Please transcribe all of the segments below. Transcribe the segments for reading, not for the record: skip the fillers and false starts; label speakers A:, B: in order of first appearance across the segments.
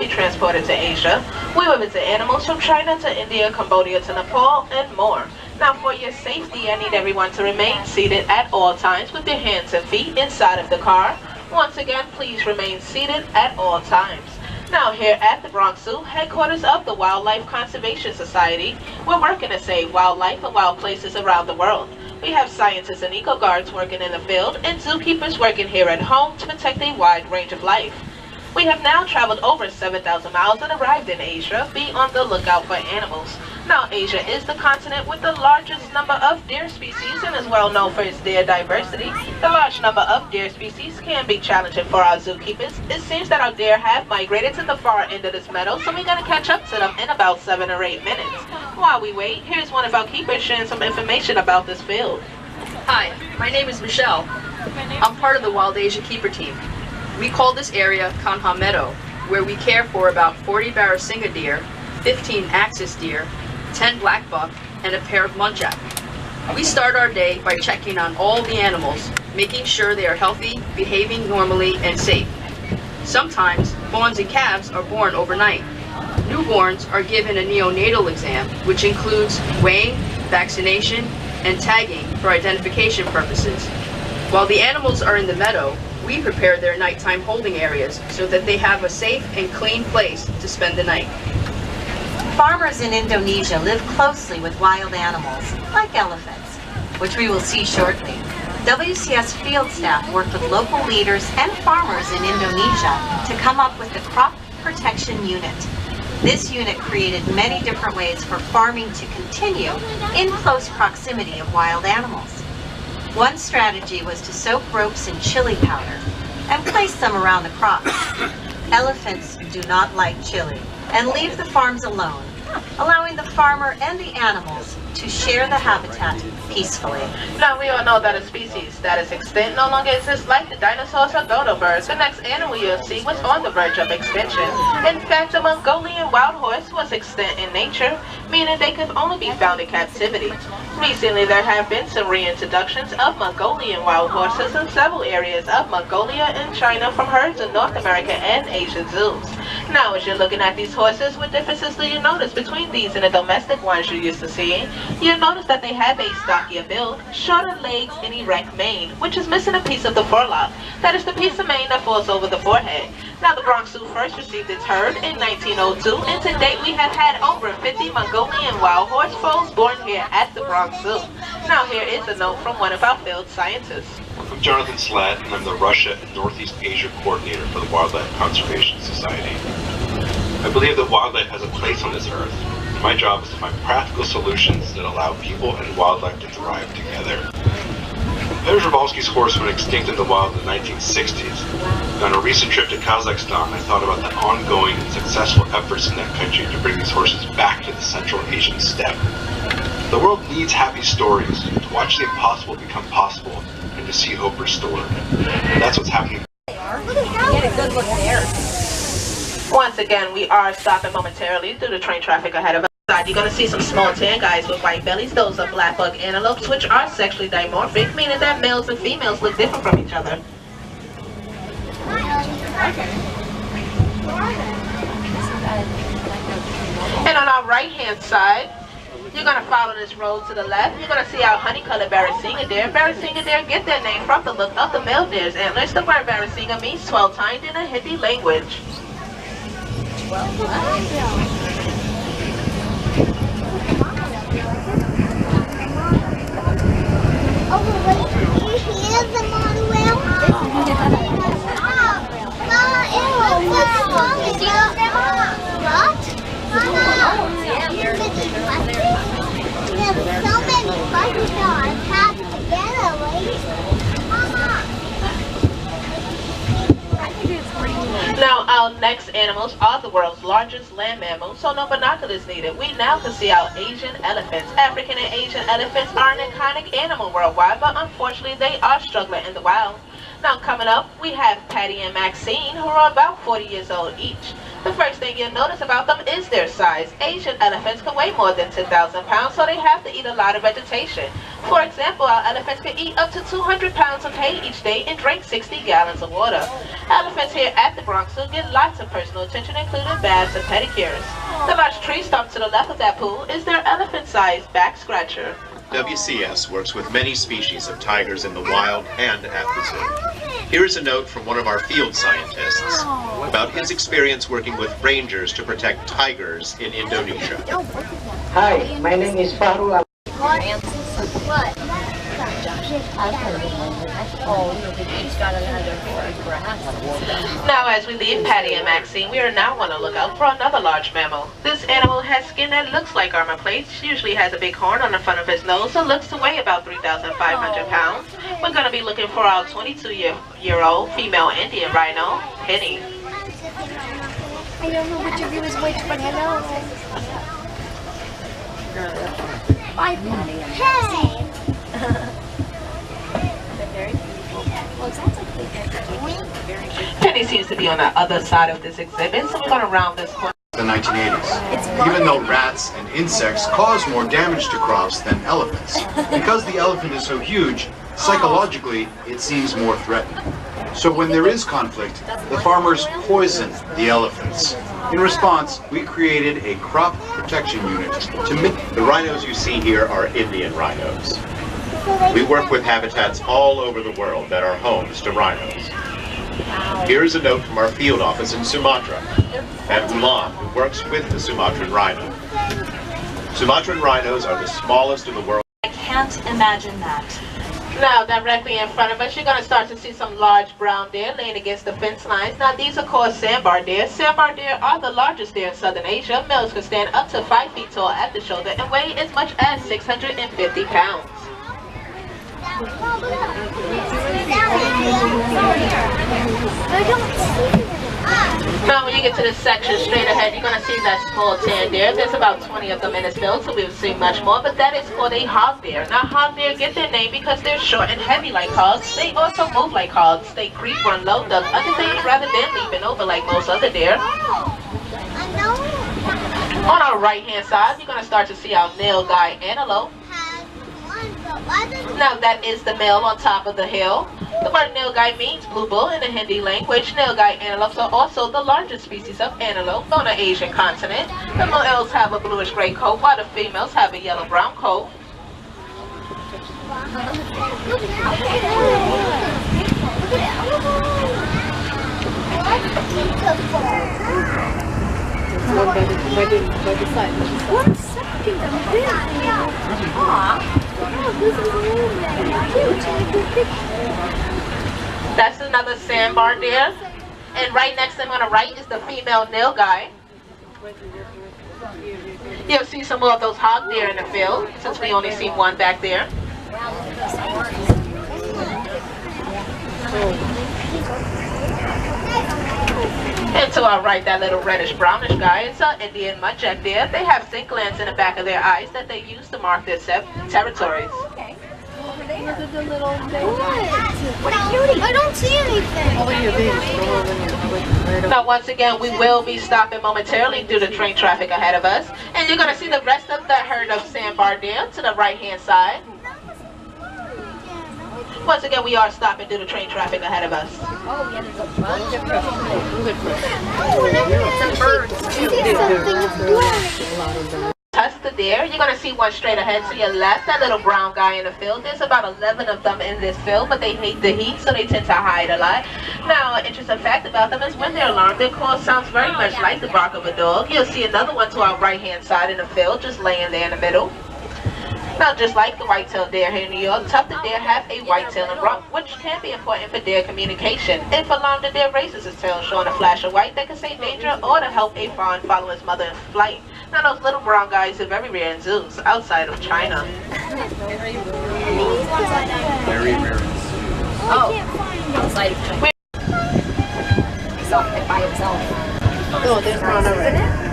A: be transported to Asia. We will visit animals from China to India, Cambodia to Nepal, and more. Now for your safety, I need everyone to remain seated at all times with their hands and feet inside of the car. Once again, please remain seated at all times. Now here at the Bronx Zoo, headquarters of the Wildlife Conservation Society, we're working to save wildlife and wild places around the world. We have scientists and eco-guards working in the field and zookeepers working here at home to protect a wide range of life. We have now traveled over 7,000 miles and arrived in Asia. Be on the lookout for animals. Now, Asia is the continent with the largest number of deer species and is well known for its deer diversity. The large number of deer species can be challenging for our zookeepers. It seems that our deer have migrated to the far end of this meadow, so we're going to catch up to them in about 7 or 8 minutes. While we wait, here's one of our keepers sharing some information about this field.
B: Hi, my name is Michelle. I'm part of the Wild Asia Keeper team. We call this area Kanha Meadow, where we care for about 40 Barasingha deer, 15 axis deer, 10 black buck, and a pair of muntjac. We start our day by checking on all the animals, making sure they are healthy, behaving normally, and safe. Sometimes, fawns and calves are born overnight. Newborns are given a neonatal exam, which includes weighing, vaccination, and tagging for identification purposes. While the animals are in the meadow, we prepare their nighttime holding areas so that they have a safe and clean place to spend the night.
C: Farmers in Indonesia live closely with wild animals, like elephants, which we will see shortly. WCS field staff worked with local leaders and farmers in Indonesia to come up with the Crop Protection Unit. This unit created many different ways for farming to continue in close proximity of wild animals. One strategy was to soak ropes in chili powder and place them around the crops. Elephants do not like chili and leave the farms alone, allowing the farmer and the animals to share the habitat peacefully.
A: Now we all know that a species that is extinct no longer exists, like the dinosaurs or dodo birds. The next animal you'll see was on the verge of extinction. In fact, the Mongolian wild horse was extinct in nature, meaning they could only be found in captivity. Recently, there have been some reintroductions of Mongolian wild horses in several areas of Mongolia and China from herds in North America and Asian zoos. Now, as you're looking at these horses, what differences do you notice between these and the domestic ones you're used to seeing? You'll notice that they have a stockier build, shorter legs, and erect mane, which is missing a piece of the forelock. That is the piece of mane that falls over the forehead. Now, the Bronx Zoo first received its herd in 1902, and to date we have had over 50 Mongolian wild horse foals born here at the Bronx Zoo. Now, here is a note from one of our field scientists.
D: I'm Jonathan Slatt, and I'm the Russia and Northeast Asia coordinator for the Wildlife Conservation Society. I believe that wildlife has a place on this earth. My job is to find practical solutions that allow people and wildlife to thrive together. Petr Przewalski's horse went extinct in the wild in the 1960s. And on a recent trip to Kazakhstan, I thought about the ongoing and successful efforts in that country to bring these horses back to the Central Asian steppe. The world needs happy stories, to watch the impossible become possible, and to see hope restored. And that's what's happening.
B: Get a good look there.
A: Once again, we are stopping momentarily due to train traffic ahead of us. You're going to see some small tan guys with white bellies. Those are black buck antelopes, which are sexually dimorphic, meaning that males and females look different from each other. And on our right hand side, you're going to follow this road to the left. You're going to see our honey-colored Barasingha deer. Barasingha deer get their name from the look of the male deer's antlers. The word Barasingha means 12-tined in a Hindi language.
E: Here's the monorail. There's so many butterflies packed together,
A: Now, our next animals are the world's largest land mammals, so no binoculars needed. We now can see our Asian elephants. African and Asian elephants are an iconic animal worldwide, but unfortunately they are struggling in the wild. Now coming up, we have Patty and Maxine, who are about 40 years old each. The first thing you'll notice about them is their size. Asian elephants can weigh more than 10,000 pounds, so they have to eat a lot of vegetation. For example, our elephants can eat up to 200 pounds of hay each day and drink 60 gallons of water. Elephants here at the Bronx Zoo get lots of personal attention, including baths and pedicures. The large tree stump to the left of that pool is their elephant-sized back scratcher.
F: WCS works with many species of tigers in the wild and at the zoo. Here's a note from one of our field scientists about his experience working with rangers to protect tigers in Indonesia.
G: Hi, my name is Faru.
A: Now as we leave Patty and Maxine, we are now on the lookout for another large mammal. This animal has skin that looks like armor plates, usually has a big horn on the front of his nose, and looks to weigh about 3,500 pounds. We're going to be looking for our 22-year-old female Indian rhino, Penny.
E: I don't know which of you is which, but hello. Hey!
A: Penny seems to be on the other side of this exhibit, so we're going to round this corner.
H: The 1980s, even though rats and insects cause more damage to crops than elephants. Because the elephant is so huge, psychologically, it seems more threatening. So when there is conflict, the farmers poison the elephants. In response, we created a crop protection unit to mitigate.
F: The rhinos you see here are Indian rhinos. We work with habitats all over the world that are homes to rhinos. Here's a note from our field office in Sumatra, and Ulan, who works with the Sumatran rhino. Sumatran rhinos are the smallest in the world.
C: I can't imagine that.
A: Now, directly in front of us, you're going to start to see some large brown deer laying against the fence lines. Now, these are called sandbar deer. Sandbar deer are the largest deer in southern Asia. Males can stand up to 5 feet tall at the shoulder and weigh as much as 650 pounds. Now when you get to this section straight ahead, you're going to see that small tan deer. There's about 20 of them in this field, so we'll see much more, but that is called a hog deer. Now hog deer get their name because they're short and heavy like hogs. They also move like hogs. They creep, run low, duck under things rather than leaping over like most other deer. On our right hand side, you're going to start to see our nilgai antelope. Now that is the male on top of the hill. The word nilgai means blue bull in the Hindi language. Nilgai antelopes are also the largest species of antelope on the Asian continent. The males have a bluish gray coat while the females have a yellow brown coat. That's another sandbar deer. And right next to him on the right is the female nilgai. You'll see some more of those hog deer in the field, since we only see one back there. And to our right, that little reddish brownish guy is an Indian mudjack deer. They have zinc glands in the back of their eyes that they use to mark their territories.
E: Okay. Look at the little what a cutie. I don't see anything.
A: Now once again, we will be stopping momentarily due to train traffic ahead of us. And you're going to see the rest of the herd of sandbar deer to the right hand side. Once again, we are stopping due to train traffic ahead of us.
B: Oh, yeah, there's a bunch of birds.
A: Tusk the deer. You're going to see one straight ahead to your left, that little brown guy in the field. There's about 11 of them in this field, but they hate the heat, so they tend to hide a lot. Now, an interesting fact about them is when they're alarmed, their call sounds very much like the bark of a dog. You'll see another one to our right-hand side in the field, just laying there in the middle. Now, just like the white-tailed deer here in New York, tufted deer have a white tail and rump, which can be important for deer communication. If alarmed, the deer raises its tail, showing a flash of white that can say danger or to help a fawn follow its mother in flight. Now, those little brown guys are very rare in zoos outside of China.
H: Very rare.
B: Oh, outside of China. By itself.
A: Oh, there's Monorail.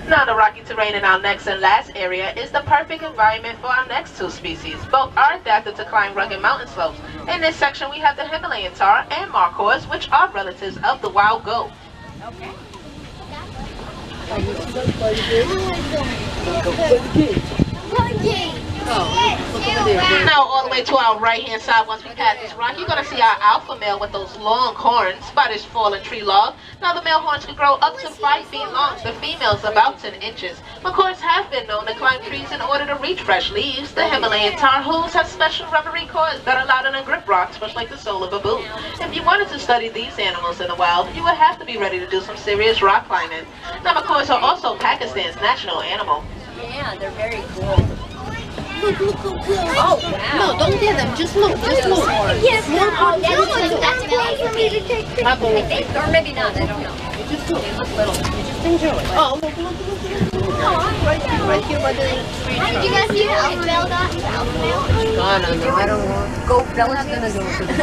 A: Now the rocky terrain in our next and last area is the perfect environment for our next two species. Both are adapted to climb rugged mountain slopes. In this section we have the Himalayan tar and markhors, which are relatives of the wild goat.
E: Okay.
A: Now all the way to our right hand side, once we pass this rock, you're going to see our alpha male with those long horns by this fallen tree log. Now the male horns can grow up to 5 feet long, the females about 10 inches. Macaws have been known to climb trees in order to reach fresh leaves. The Himalayan tar heels have special rubbery claws that allow them to grip rocks much like the sole of a boot. If you wanted to study these animals in the wild, you would have to be ready to do some serious rock climbing. Now macaws are also Pakistan's national animal.
I: Yeah, they're very cool.
E: Look, look, look, look.
I: Oh, wow.
E: No, don't get them. Just look, just look. Yes, no, that's for me to take pictures.
I: I think, or maybe not, I don't know.
E: Just look.
I: They look little. You just enjoy it.
E: Oh, look, look, look, look. Right here by the tree. Did you guys see the alpha male?
I: I don't know. I don't know. Go, Bella's gonna go to the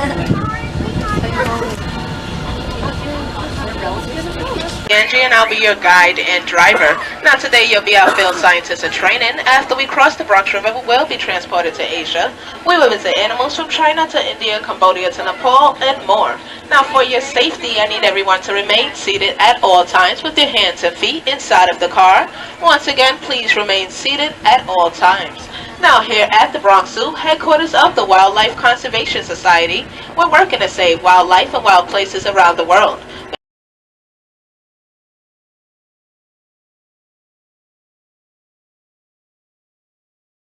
A: Angie, and I'll be your guide and driver. Now today you'll be our field scientist in training. After we cross the Bronx River, we will be transported to Asia. We will visit animals from China to India, Cambodia to Nepal, and more. Now for your safety, I need everyone to remain seated at all times with your hands and feet inside of the car. Once again, please remain seated at all times. Now here at the Bronx Zoo, headquarters of the Wildlife Conservation Society, we're working to save wildlife and wild places around the world.